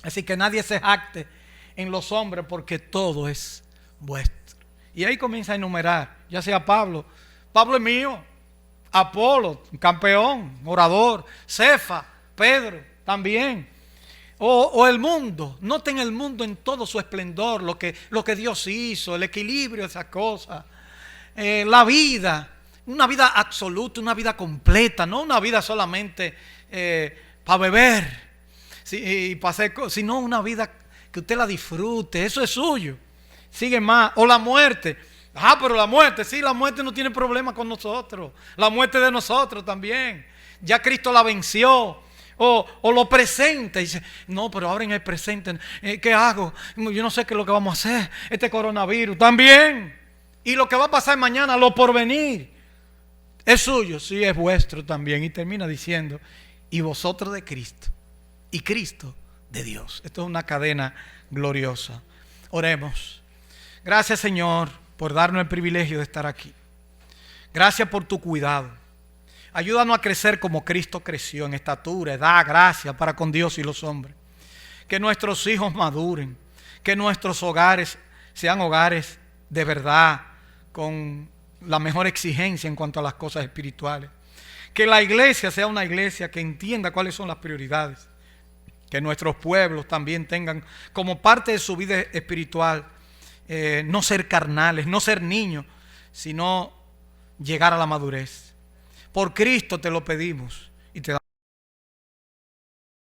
Así que nadie se jacte en los hombres, porque todo es vuestro. Y ahí comienza a enumerar, ya sea Pablo. Pablo es mío. Apolo, campeón, orador. Cefa, Pedro, también. O el mundo. Noten el mundo en todo su esplendor, lo que Dios hizo, el equilibrio de esas cosas. La vida, una vida absoluta, una vida completa, no una vida solamente para beber, y para hacer cosas, sino una vida que usted la disfrute, eso es suyo. Sigue más. O la muerte. Pero la muerte, sí, la muerte no tiene problema con nosotros. La muerte de nosotros también. Ya Cristo la venció. O lo presente. Dice, no, pero ahora en el presente, ¿qué hago? Yo no sé qué es lo que vamos a hacer. Este coronavirus también. Y lo que va a pasar mañana, lo porvenir. Es suyo, sí, es vuestro también. Y termina diciendo, y vosotros de Cristo. Y Cristo de Dios. Esto es una cadena gloriosa. Oremos. Gracias, Señor, por darnos el privilegio de estar aquí. Gracias por tu cuidado. Ayúdanos a crecer como Cristo creció en estatura, edad, gracia para con Dios y los hombres. Que nuestros hijos maduren. Que nuestros hogares sean hogares de verdad, con la mejor exigencia en cuanto a las cosas espirituales. Que la iglesia sea una iglesia que entienda cuáles son las prioridades. Que nuestros pueblos también tengan como parte de su vida espiritual no ser carnales, no ser niños, sino llegar a la madurez. Por Cristo te lo pedimos y te damos.